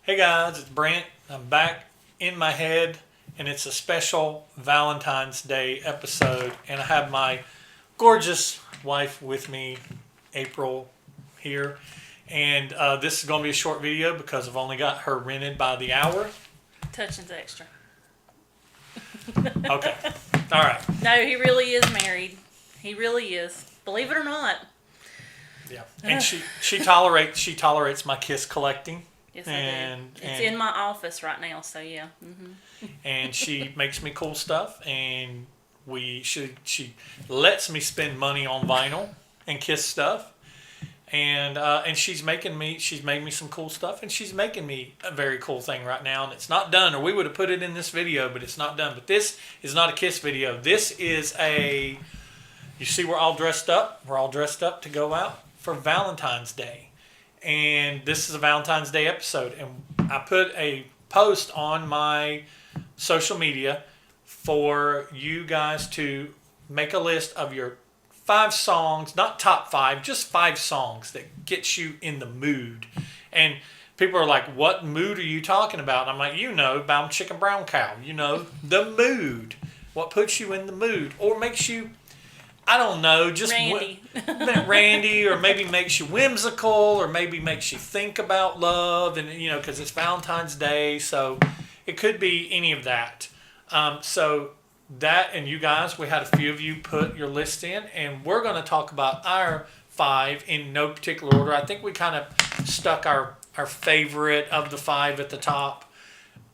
Hey guys, it's Brent. I'm back in my head, and it's a special Valentine's Day episode. And I have my gorgeous wife with me, April, here. And this is going to be a short video because I've only got her rented by the hour. Touching's extra. Okay. All right. No, he really is married. He really is. Believe it or not. Yeah. And she tolerates my kiss collecting. Yes, I do. It's in my office right now, so yeah. Mm-hmm. And she makes me cool stuff, and she lets me spend money on vinyl and Kiss stuff, and she's made me some cool stuff, and she's making me a very cool thing right now, and it's not done, or we would have put it in this video, but it's not done. But this is not a Kiss video. This is you see we're all dressed up. We're all dressed up to go out for Valentine's Day. And this is a Valentine's Day episode. And I put a post on my social media for you guys to make a list of your 5 songs, not top 5, just 5 songs that get you in the mood. And people are like, what mood are you talking about? And I'm like, Bound Chicken Brown Cow. The mood. What puts you in the mood or makes you, I don't know, just Randy, or maybe makes you whimsical, or maybe makes you think about love, and because it's Valentine's Day, so it could be any of that. So that, and you guys, we had a few of you put your list in, and we're going to talk about our 5 in no particular order. I think we kind of stuck our favorite of the 5 at the top,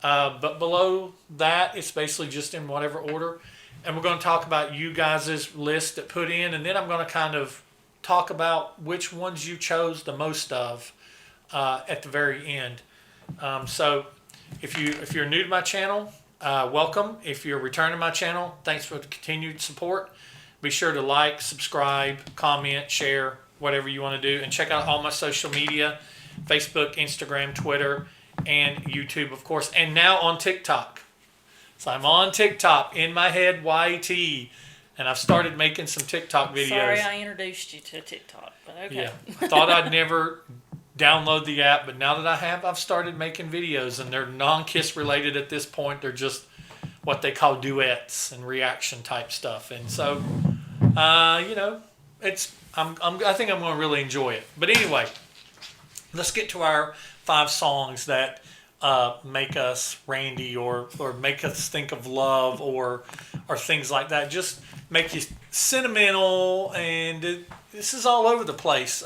but below that, it's basically just in whatever order. And we're going to talk about you guys' list that put in, and then I'm going to kind of talk about which ones you chose the most of at the very end. So if you're new to my channel, welcome. If you're returning to my channel, thanks for the continued support. Be sure to like, subscribe, comment, share, whatever you want to do. And check out all my social media, Facebook, Instagram, Twitter, and YouTube, of course. And now on TikTok. So I'm on TikTok, in my head, YT, and I've started making some TikTok videos. Sorry I introduced you to TikTok, but okay. Yeah, I thought I'd never download the app, but now that I have, I've started making videos, and they're non-Kiss related at this point. They're just what they call duets and reaction type stuff, and so, I think I'm going to really enjoy it. But anyway, let's get to our 5 songs that make us Randy, or make us think of love, or things like that. Just make you sentimental, and this is all over the place.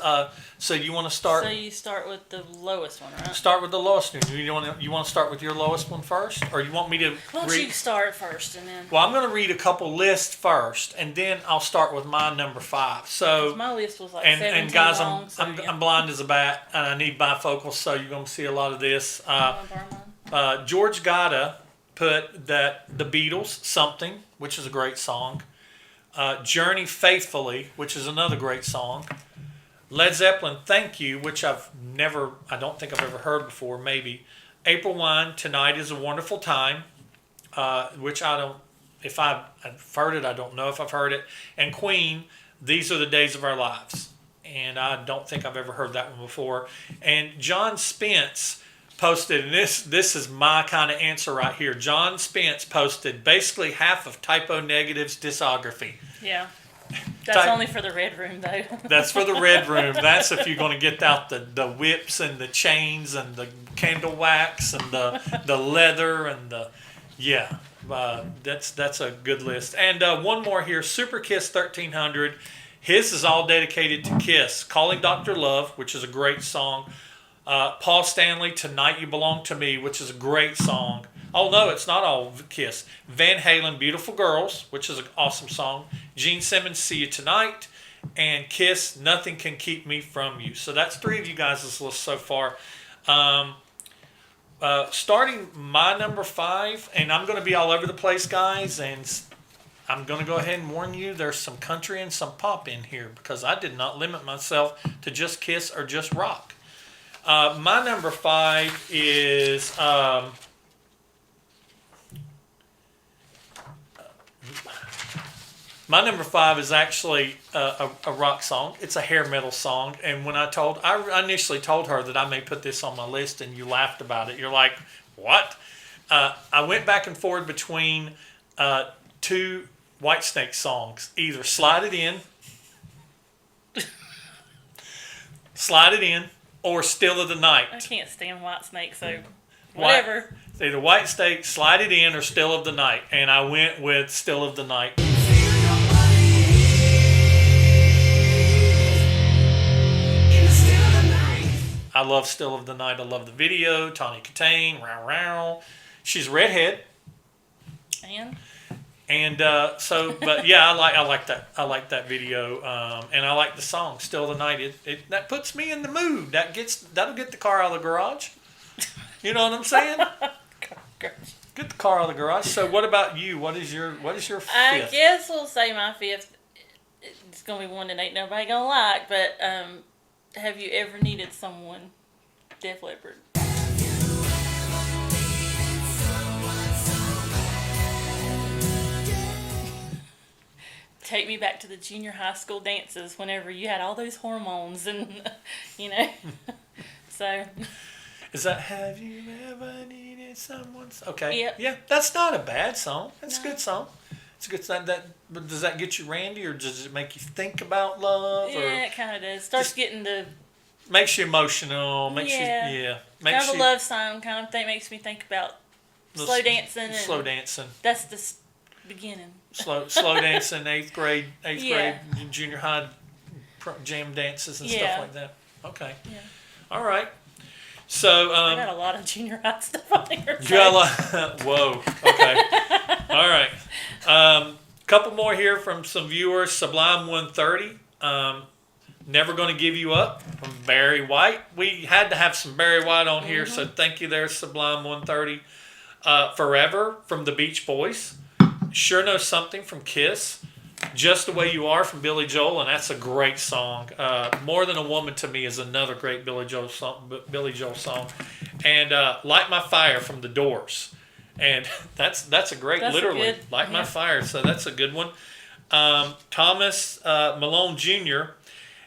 So you want to start? So you start with the lowest one, right? Start with the lowest one. You want to start with your lowest one first, or you want me to? Why don't you start first, and then? Well, I'm going to read a couple lists first, and then I'll start with my number 5. So my list was like 17 and guys, long, I'm blind as a bat, and I need bifocals, so you're going to see a lot of this. George Gotta put that the Beatles, Something, which is a great song. Journey, Faithfully, which is another great song. Led Zeppelin, Thank You, which I don't think I've ever heard before, maybe. April Wine, Tonight Is a Wonderful Time, which if I've heard it, I don't know if I've heard it. And Queen, These Are the Days of Our Lives. And I don't think I've ever heard that one before. And John Spence posted, and this is my kind of answer right here. John Spence posted basically half of Typo Negative's discography. Yeah. That's only for the Red Room, though. That's for the Red Room. That's if you're going to get out the whips and the chains and the candle wax and the leather and that's a good list. And one more here, Super Kiss 1300. His is all dedicated to Kiss. Calling Dr. Love, which is a great song. Paul Stanley, Tonight You Belong to Me, which is a great song. Oh, no, it's not all Kiss. Van Halen, Beautiful Girls, which is an awesome song. Gene Simmons, See You Tonight. And Kiss, Nothing Can Keep Me From You. So that's 3 of you guys' list so far. Starting my number 5, and I'm going to be all over the place, guys, and I'm going to go ahead and warn you, there's some country and some pop in here, because I did not limit myself to just Kiss or just rock. My number 5 is My number 5 is actually a rock song. It's a hair metal song. And when I initially told her that I may put this on my list, and you laughed about it. You're like, what? I went back and forth between two Whitesnake songs. Either Slide It In, or Still of the Night. I can't stand Whitesnake, so whatever. It's either Whitesnake, Slide It In, or Still of the Night. And I went with Still of the Night. I love Still of the Night. I love the video. Tawny Katane, row row. She's a redhead. And but yeah, I like that. I like that video, and I like the song "Still of the Night." That puts me in the mood. That'll get the car out of the garage. You know what I'm saying? Get the car out of the garage. So, what about you? What is your fifth? I guess we'll say my fifth. It's gonna be one that ain't nobody gonna like, but have you ever needed someone? Def Leppard. Take me back to the junior high school dances whenever you had all those hormones and, so. Is that Have You Ever Needed Someone? Okay. Yep. Yeah, that's not a bad song. That's a good song. It's a good song. But does that get you randy, or does it make you think about love? Yeah, it kind of does. Starts getting the... Makes you emotional. Makes you kind of a love song kind of thing. Makes me think about slow dancing. Slow dancing. That's the beginning. Slow dancing, eighth grade, junior high jam dances and stuff like that. Okay. Yeah. All right. So I got a lot of junior high stuff on here. You got a lot. Whoa. Okay. All right. Couple more here from some viewers. Sublime 130. Never Gonna Give You Up from Barry White. We had to have some Barry White on here, so thank you there, Sublime 130. Forever from the Beach Boys. Sure Know Something from Kiss. Just the Way You Are from Billy Joel, and that's a great song. More Than a Woman to Me is another great Billy Joel song. And Light My Fire from The Doors. And that's a great, literally, Light My Fire, so that's a good one. Thomas Malone Jr.,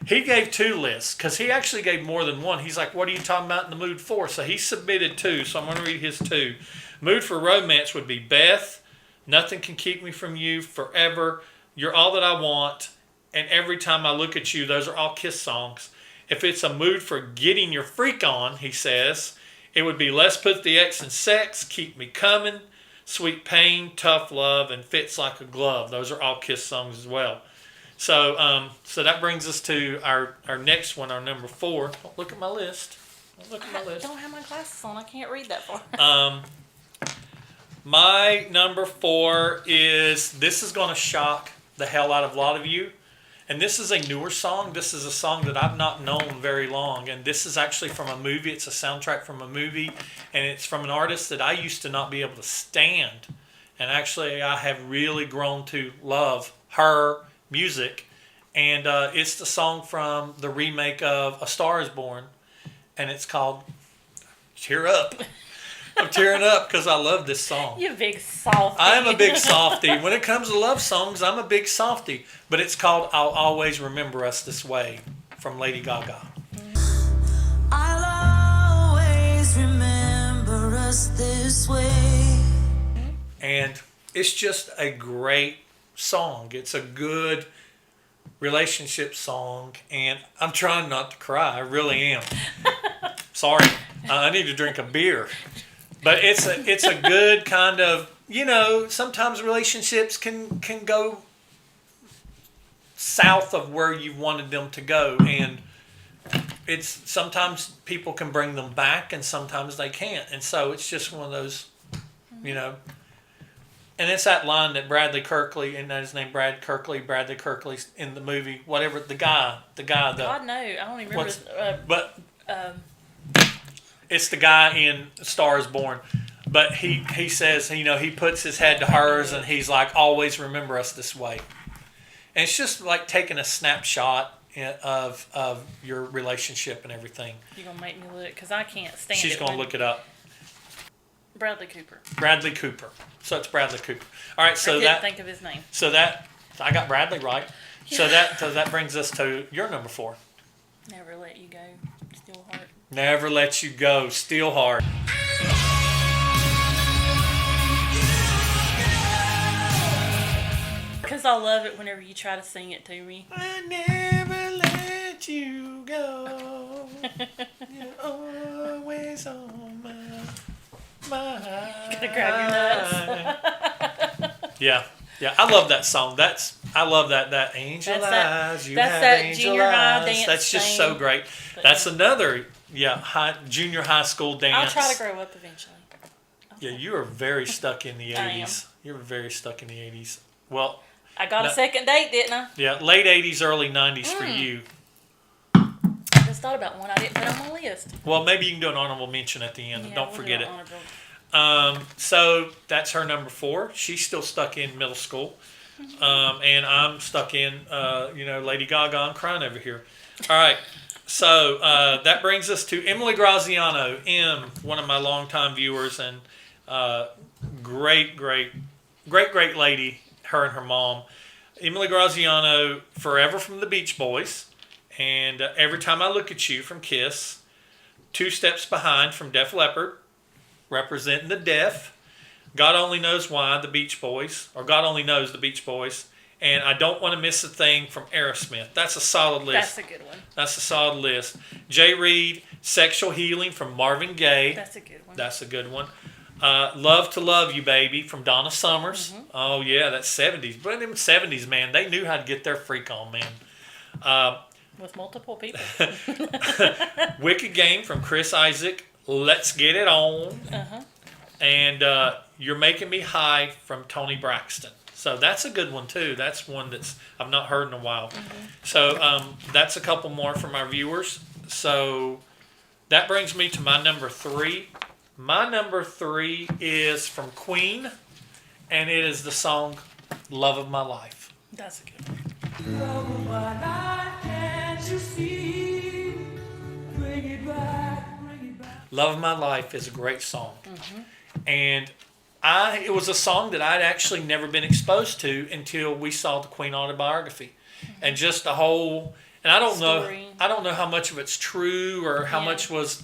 he gave 2 lists, because he actually gave more than one. He's like, what are you talking about in the mood for? So he submitted 2, so I'm going to read his 2. Mood for romance would be Beth, Nothing Can Keep Me From You, Forever, You're All That I Want, and Every Time I Look at You. Those are all Kiss songs. If it's a mood for getting your freak on, he says, it would be Let's Put the X in Sex, Keep Me Coming, Sweet Pain, Tough Love, and Fits Like a Glove. Those are all Kiss songs as well. So so that brings us to our next one, our number 4. Don't look at my list. I don't have my glasses on. I can't read that far. My number 4 this is going to shock the hell out of a lot of you. And this is a newer song. This is a song that I've not known very long. And this is actually from a movie. It's a soundtrack from a movie. And it's from an artist that I used to not be able to stand. And actually, I have really grown to love her music. And it's the song from the remake of A Star Is Born. And it's called Cheer Up. I'm tearing up because I love this song. You big softy. I'm a big softy. When it comes to love songs, I'm a big softy. But it's called I'll Always Remember Us This Way from Lady Gaga. I'll always remember us this way. And it's just a great song. It's a good relationship song. And I'm trying not to cry. I really am. Sorry. I need to drink a beer. But it's a good kind of, sometimes relationships can go south of where you wanted them to go. And it's sometimes people can bring them back and sometimes they can't. And so it's just one of those, And it's that line that Bradley Kirkley, and his name Bradley Kirkley's in the movie, whatever, the guy. God, no, I don't even remember. It's the guy in Star Is Born. But he says, he puts his head to hers and he's like, always remember us this way. And it's just like taking a snapshot of your relationship and everything. You're going to make me look because I can't stand it. She's going to look it up. Bradley Cooper. Bradley Cooper. So it's Bradley Cooper. All right, so I didn't think of his name. So that I got Bradley right. So that brings us to your number 4. Never let you go. Still heart. Never Let You Go, Steelheart. Because I love it whenever you try to sing it to me. I never let you go. You're always on my mind. Gonna grab your nuts. Yeah. I love that song. I love that angel eyes. You that's have that angel junior high eyes. dance That's just thing. so great. That's another junior high school dance. I'll try to grow up eventually. Yeah, you are very stuck in the I am. 80s. You're very stuck in the 80s. Well, I got a second date, didn't I? yeah, late 80s, early 90s for you. I just thought about one I didn't put on my list. Well, maybe you can do an honorable mention at the end. Yeah, Don't we'll forget do it. an honorable. So that's her number 4. She's still stuck in middle school. And I'm stuck in, Lady Gaga. I'm crying over here. All right. So that brings us to Emily Graziano. One of my longtime viewers and great lady, her and her mom. Emily Graziano, Forever from the Beach Boys. And Every Time I Look at You from Kiss. Two Steps Behind from Def Leppard, representing the deaf. God Only Knows Why, the Beach Boys, or God Only Knows the Beach Boys. And I Don't Want to Miss a Thing from Aerosmith. That's a solid list. That's a good one. That's a solid list. Jay Reed, Sexual Healing from Marvin Gaye. That's a good one. That's a good one. Love to Love You, Baby from Donna Summers. Mm-hmm. Oh, yeah, that's 70s. But in the 70s, man, they knew how to get their freak on, man. With multiple people. Wicked Game from Chris Isaac. Let's Get It On. Uh-huh. And You're Making Me High from Tony Braxton. So that's a good one, too. That's one I've not heard in a while. Mm-hmm. So that's a couple more from our viewers. So that brings me to my number 3. My number 3 is from Queen, and it is the song Love of My Life. That's a good one. Love of my life, can't you see? Bring it back, bring it back. Love of My Life is a great song. And it was a song that I'd actually never been exposed to until we saw the Queen autobiography. And just the whole, and I don't Story. know how much of it's true or how Yeah. much was,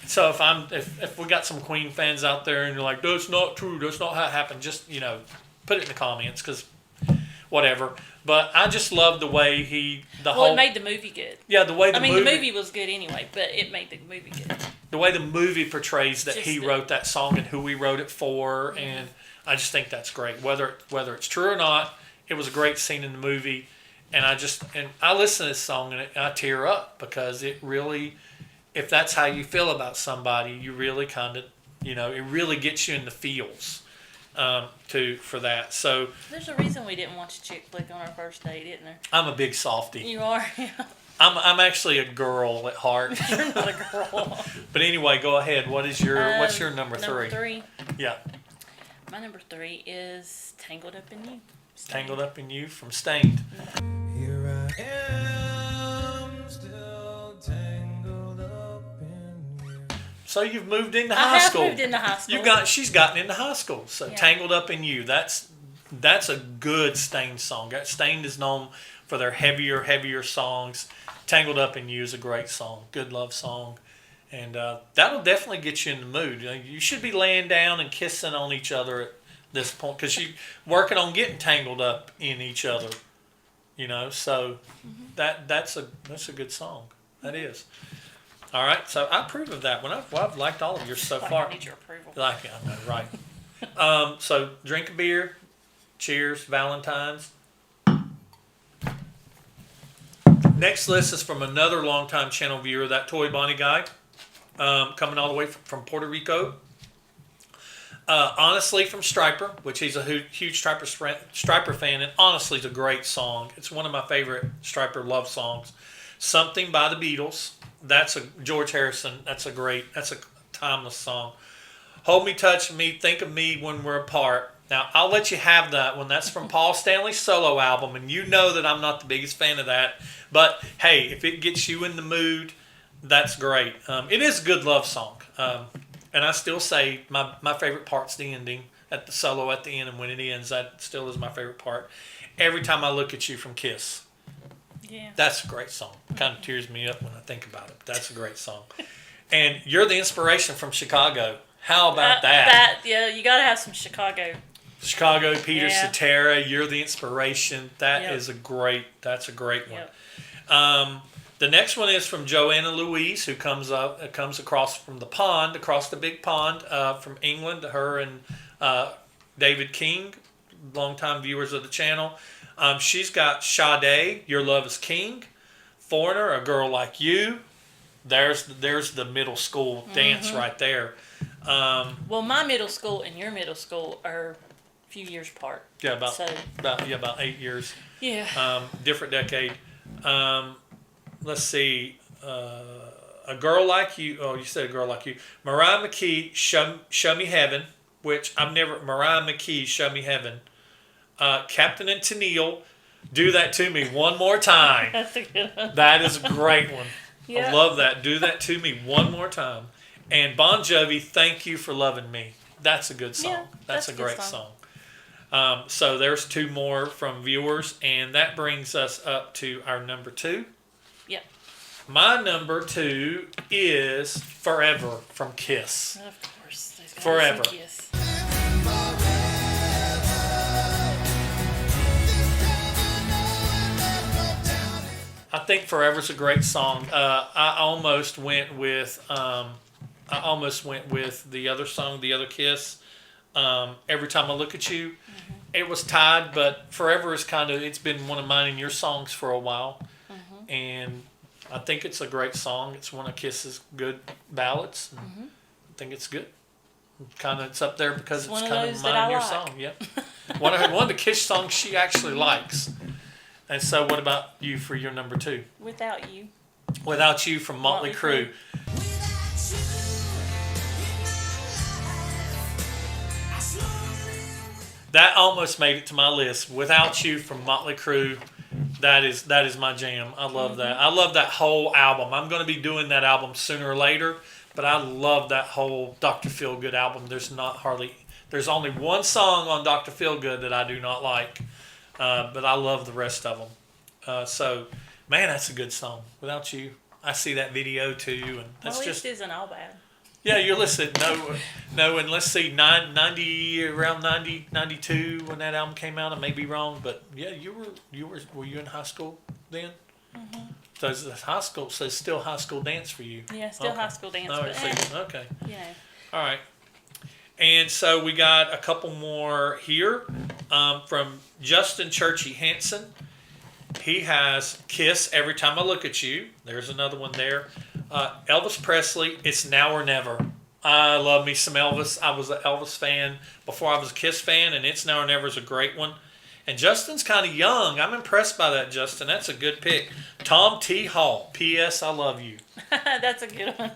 so if we got some Queen fans out there and you're like, that's not true, that's not how it happened, just, put it in the comments, because whatever. But I just love the way It made the movie good. yeah, the way the movie was good anyway, but it made the movie good. the way the movie portrays that Just he wrote that song and who he wrote it for, and I just think that's great. Whether it's true or not, it was a great scene in the movie, and I listen to this song and I tear up because it really, if that's how you feel about somebody, you really kind of, it really gets you in the feels, for that. So There's a reason we didn't watch a chick flick on our first date, isn't there? I'm a big softie. You are. I'm actually a girl at heart. You're not a girl. But anyway, go ahead. What's your number 3? Number 3. Yeah. My number 3 is Tangled Up in You. Tangled Up in You from Stained. Here I am, still tangled up in you. So you've moved into I high have school. moved into high school. She's gotten into high school. So Yeah. Tangled Up in You. That's a good Stained song. Stained is known for their heavier songs. Tangled Up in You is a great song. Good love song. And that'll definitely get you in the mood. You should be laying down and kissing on each other at this point because you're working on getting tangled up in each other. So that's a good song. That is. All right, so I approve of that one. I've liked all of yours so far. I need your approval. I know, right. So drink a beer. Cheers, Valentine's. Next list is from another longtime channel viewer, that Toy Bonnie guy, coming all the way from Puerto Rico. Honestly from Striper, which he's a huge Striper fan, and Honestly is a great song. It's one of my favorite Striper love songs. Something by the Beatles. That's a George Harrison. That's a timeless song. Hold Me, Touch Me, Think of Me When We're Apart. Now, I'll let you have that one. That's from Paul Stanley's solo album, and you know that I'm not the biggest fan of that. But, hey, if it gets you in the mood, that's great. It is a good love song. And I still say my favorite part's the ending. at the solo at the end, and when it ends, that still is my favorite part. Every Time I Look at You from Kiss. Yeah. That's a great song. Kind of tears me up when I think about it. That's a great song. And You're the Inspiration from Chicago. How about that? Yeah, you got to have some Chicago. Chicago, Peter Yeah. Cetera, You're the Inspiration. That's a great one. Yep. The next one is from Joanna Louise, who comes across from the pond, across the big pond, from England. Her and David King, longtime viewers of the channel. She's got Sade, Your Love is King, Foreigner, A Girl Like You. There's the middle school dance right there. Well, my middle school and your middle school are a few years apart. Yeah, about So, about 8 years. yeah. Different decade. Let's see. A Girl Like You. Oh, you said A Girl Like You. Mariah McKee, Show Me Heaven, which Mariah McKee, Show Me Heaven. Captain and Tennille, Do That To Me One More Time. That's a good one. That is a great one. Yeah. I love that. Do That To Me One More Time. And Bon Jovi, Thank You for Loving Me. That's a good song. Yeah, that's a good great song. So there's 2 more from viewers, and that brings us up to our number 2. Yep. My number 2 is Forever from Kiss. Of course. There's gotta be some Forever. Kiss. I think Forever's a great song. I almost went with the other song, the other Kiss. Every Time I Look at You. It was tied, but Forever is it's been one of mine and your songs for a while. And I think it's a great song. It's one of Kiss's good ballads. I think it's good. It's up there because it's one of kind of those mine that and your I like. song. Yep. one of the Kiss songs she actually likes. And so, what about you for your number 2? Without You. Without You from Motley Crue. That almost made it to my list. Without You from Motley Crue. That is my jam. I love that. I love that whole album. I'm going to be doing that album sooner or later, but I love that whole Dr. Feelgood album. There's only one song on Dr. Feelgood that I do not like, but I love the rest of them. So, man, that's a good song. Without You, I see that video too, and that's Well, just isn't all bad. yeah. You're listening. No, and let's see, 90 around 90, 92 when that album came out. I may be wrong, but yeah, were you in high school then? So it's high school, so it's still high school dance for you. Yeah, still Okay. high school dance. No, But, so okay. you know. All right. And so we got a couple more here from Justin Churchy Hansen. He has Kiss, Every Time I Look at You. There's another one there. Elvis Presley, It's Now or Never. I love me some Elvis. I was an Elvis fan before I was a Kiss fan, and It's Now or Never is a great one. And Justin's kind of young. I'm impressed by that, Justin. That's a good pick. Tom T. Hall, P.S. I Love You. That's a good one.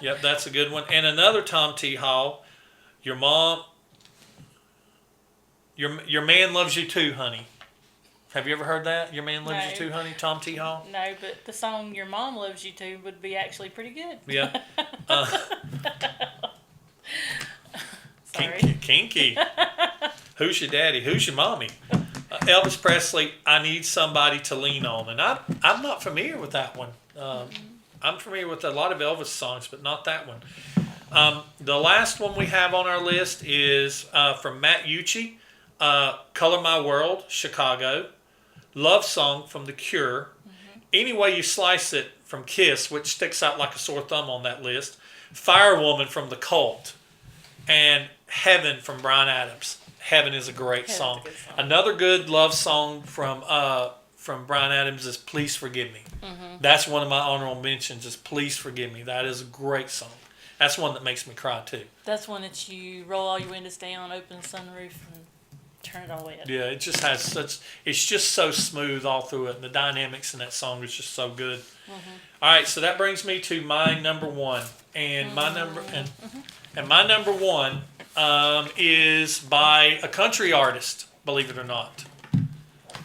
Yep, that's a good one. And another Tom T. Hall, Your Mom, Your Man Loves You Too, Honey. Have you ever heard that? Your Man Loves You No. Too, Honey, Tom T. Hall? No, but the song Your Mom Loves You Too would be actually pretty good. Yeah. Sorry. Kinky. Who's your daddy? Who's your mommy? Elvis Presley, I Need Somebody to Lean On. And I'm not familiar with that one. I'm familiar with a lot of Elvis songs, but not that one. The last one we have on our list is from Matt Ucci, Color My World, Chicago. Love Song from The Cure. Any Way You Slice It from Kiss, which sticks out like a sore thumb on that list. Firewoman from The Cult. And Heaven from Bryan Adams. Heaven is a great Heaven's song. a good song. Another good love song from Bryan Adams is Please Forgive Me. That's one of my honorable mentions is Please Forgive Me. That is a great song. That's one that makes me cry too. That's one that you roll all your windows down, open the sunroof, and turn it all the way up. Yeah, it just has it's just so smooth all through it. And the dynamics in that song is just so good. All right, so that brings me to my number 1. And my number one is by a country artist, believe it or not.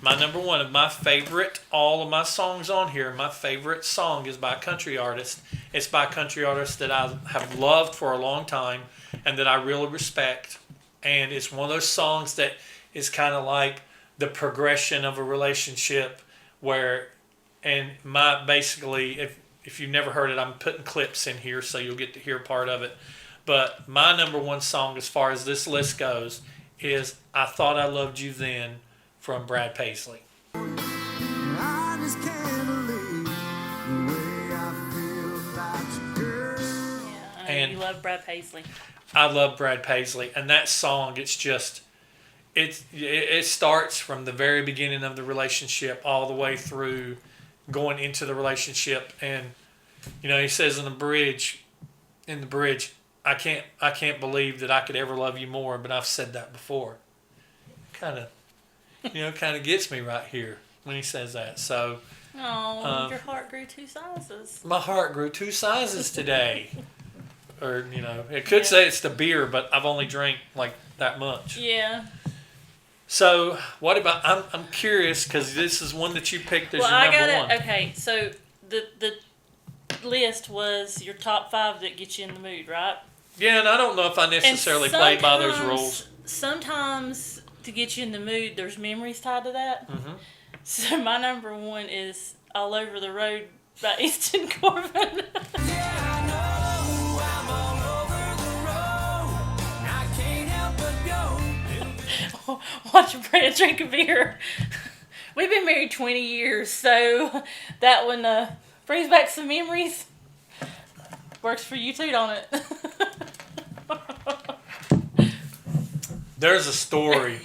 My number 1 of my favorite, all of my songs on here, my favorite song is by a country artist. It's by a country artist that I have loved for a long time and that I really respect. and it's one of those songs that is kind of like the progression of a relationship where, and my basically, if you've never heard it, I'm putting clips in here so you'll get to hear part of it. But my number one song as far as this list goes is I Thought I Loved You Then from Brad Paisley. I just can't believe the way I feel about you, girl. Yeah, I know And- you love Brad Paisley. I love Brad Paisley, and that song, it's just, it starts from the very beginning of the relationship all the way through going into the relationship, and he says in the bridge, I can't believe that I could ever love you more, but I've said that before. Kind of gets me right here when he says that. So Oh, your heart grew 2 sizes. my heart grew 2 sizes today. Or, it could say it's the beer, but I've only drank like that much. Yeah. So what about, I'm curious because this is one that you picked as Well, your I number got one. it. Okay, so the list was your top 5 that get you in the mood, right? Yeah, and I don't know if I necessarily played by those rules. Sometimes to get you in the mood, there's memories tied to that. Mhm. So my number 1 is "All Over the Road" by Easton Corbin. Yeah, I know I'm all over the road. I can't help but go. Watch Brad drink a beer. We've been married 20 years, so that one brings back some memories. Works for you too, don't it? There's a story.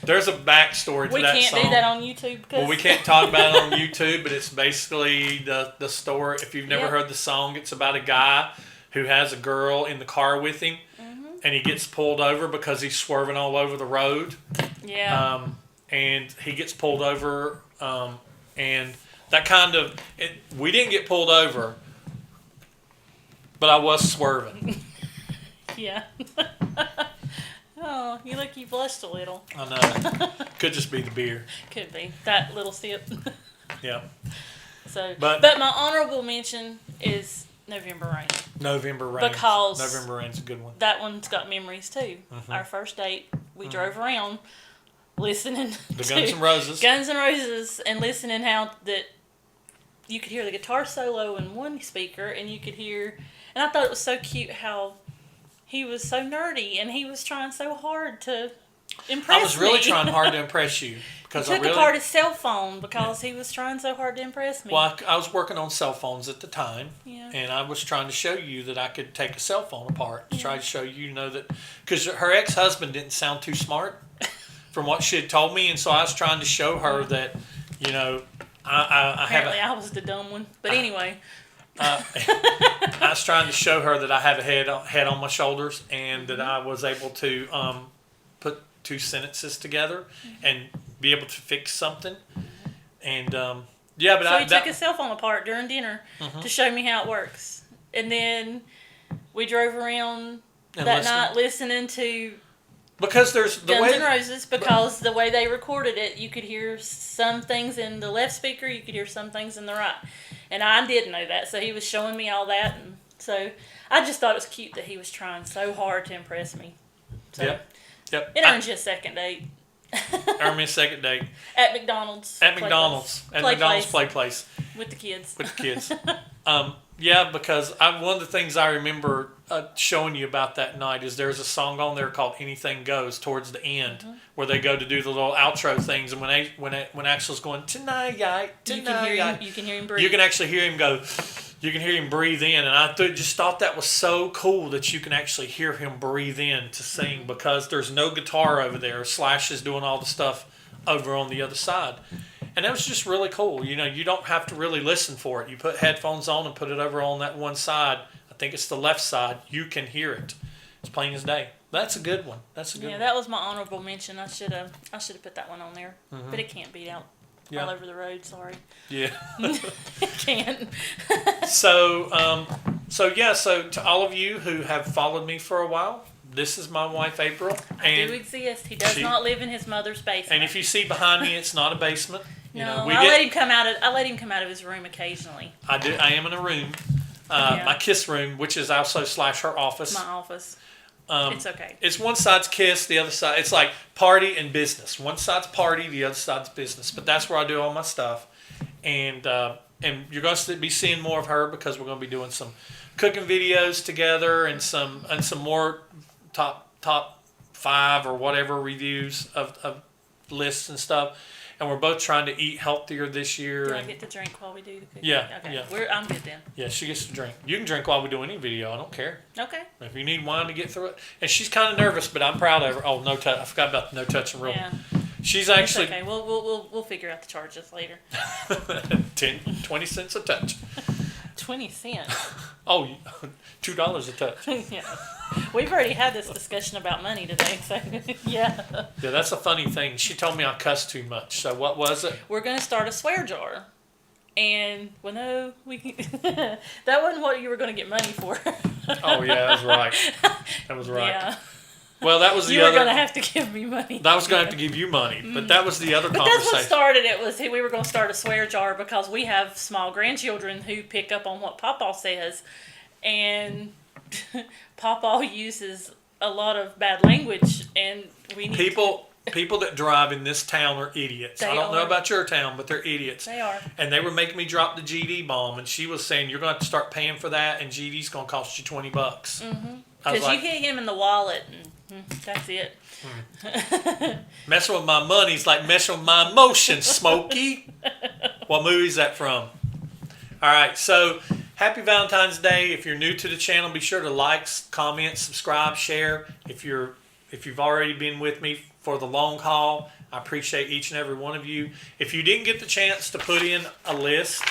There's a backstory to We that can't song. do that on YouTube because Well, we can't talk about it on YouTube, but it's basically the story. If you've never Yep. heard the song, it's about a guy who has a girl in the car with him, and he gets pulled over because he's swerving all over the road. Yeah. And he gets pulled over, and that kind of we didn't get pulled over, but I was swerving. Yeah. Oh, you look, you blushed a little. I know. Could just be the beer. Could be that little sip. Yeah. So, But- but my honorable mention is November Rain. November Rain. Because- November Rain's a good one. That one's got memories too. Our first date, we drove around listening The to Guns N' Roses. Guns N' Roses and listening how that you could hear the guitar solo in one speaker and you could hear, and I thought it was so cute how he was so nerdy and he was trying so hard to impress me. I was really trying hard to impress you because He I took really. apart his cell phone because he was trying so hard to impress me. Well, I was working on cell phones at the time, Yeah. and I was trying to show you that I could take a cell phone apart to try to show you, that because her ex-husband didn't sound too smart from what she had told me, and so I was trying to show her that, I have Apparently, I was the dumb one. But anyway, I was trying to show her that I have a head on my shoulders, and that I was able to put 2 sentences together and be able to fix something. And yeah, but so he took his cell phone apart during dinner to show me how it works. And then we drove around And that listen. night listening to because there's the Guns way N' Roses because the way they recorded it, you could hear some things in the left speaker, you could hear some things in the right. And I didn't know that, so he was showing me all that. And so I just thought it was cute that he was trying so hard to impress me. So Yep. it earned you a second date. Earned me a second date At McDonald's. at Play McDonald's. place. At Play McDonald's place play place with the kids. with the kids. Yeah, because one of the things I remember showing you about that night is there's a song on there called "Anything Goes" towards the end, where they go to do the little outro things, and when Axel's going tonight, You can hear him. You can hear him breathe. you can actually hear him go. You can hear him breathe in, and I just thought that was so cool that you can actually hear him breathe in to sing because there's no guitar over there. Slash is doing all the stuff over on the other side. And that was just really cool. You don't have to really listen for it. You put headphones on and put it over on that one side. I think it's the left side. You can hear it. It's plain as day. That's a good one. That's a good Yeah, one. that was my honorable mention. I should have put that one on there, but it can't beat out Yeah. All Over the Road. Sorry, Yeah. it can't. So to all of you who have followed me for a while, this is my wife April, I do exist. He does she- not live in his mother's basement. and if you see behind me, it's not a basement. no, we I get. let him come out. I let him come out of his room occasionally. I do. I am in a room, Yeah. my kiss room, which is also slash her office. My office. It's okay. It's one side's Kiss, the other side. It's like party and business. One side's party, the other side's business. But that's where I do all my stuff, and you're going to be seeing more of her because we're going to be doing some cooking videos together and some more top 5 or whatever reviews of lists and stuff. And we're both trying to eat healthier this year. Do I and get to drink while we do the cooking? Yeah, Okay. yeah. I'm good then. yeah, she gets to drink. You can drink while we do any video. I don't care. Okay. If you need wine to get through it. And she's kind of nervous, but I'm proud of her. Oh, no touch. I forgot about the no touching rule. Yeah. She's It's actually okay. We'll figure out the charges later. 20 cents a touch. 20 cents. Oh, $2 a touch. Yeah. We've already had this discussion about money today, so yeah. Yeah, that's a funny thing. She told me I cuss too much. So what was it? We're gonna start a swear jar. And well no, that wasn't what you were gonna get money for. Oh yeah, that was right. That was right. Yeah. Well, that was the You other. were gonna have to give me money. That was gonna have to give you money, but that was the other But that's what conversation. started it. Was we were going to start a swear jar because we have small grandchildren who pick up on what Pawpaw says, and Pawpaw uses a lot of bad language, and we need People that drive in this town are idiots. I They don't know are. about your town, but they're idiots. They are. And they were making me drop the GD bomb, and she was saying you're going to have to start paying for that, and GD's going to cost you $20. Mm-hmm. I was Because like, you hit him in the wallet, and that's it. messing with my money's like messing with my emotions, Smokey. What movie is that from? All right, so happy Valentine's Day. If you're new to the channel, be sure to like, comment, subscribe, share. If you've already been with me for the long haul, I appreciate each and every one of you. If you didn't get the chance to put in a list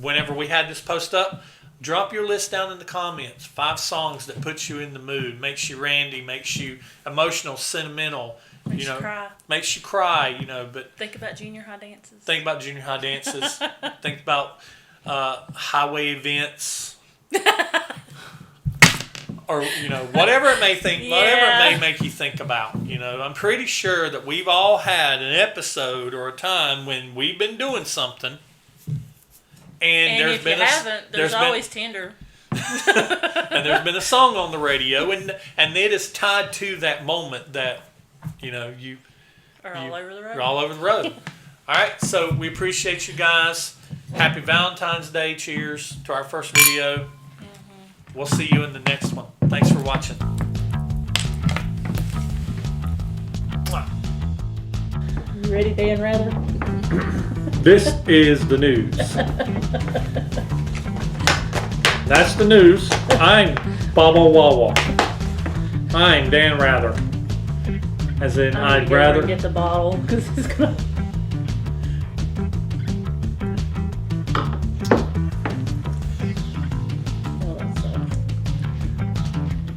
whenever we had this post up, drop your list down in the comments. 5 songs that puts you in the mood, makes you randy, makes you emotional, sentimental. Makes you cry. Makes you cry. But Think about junior high dances. think about junior high dances. Think about highway events. Or whatever it may whatever it may make you think about. I'm pretty sure that we've all had an episode or a time when we've been doing something, and there's if been you haven't, there's always Tinder. and there's been a song on the radio, and it is tied to that moment that you All over the road. you're all over the road. All right, so we appreciate you guys. Happy Valentine's Day. Cheers to our first video. We'll see you in the next one. Thanks for watching. You ready, Dan Rather? This is the news. That's the news. I'm Baba Wawa. I'm Dan Rather. As in, I'd rather. get the bottle because it's gonna.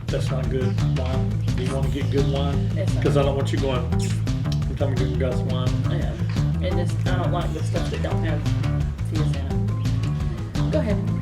That's not good wine. Do you want to get good wine? It's not. Because I don't want you going. I'm telling you, Gus wine. Yeah, and I don't like the stuff that don't have fizz in it. Go ahead.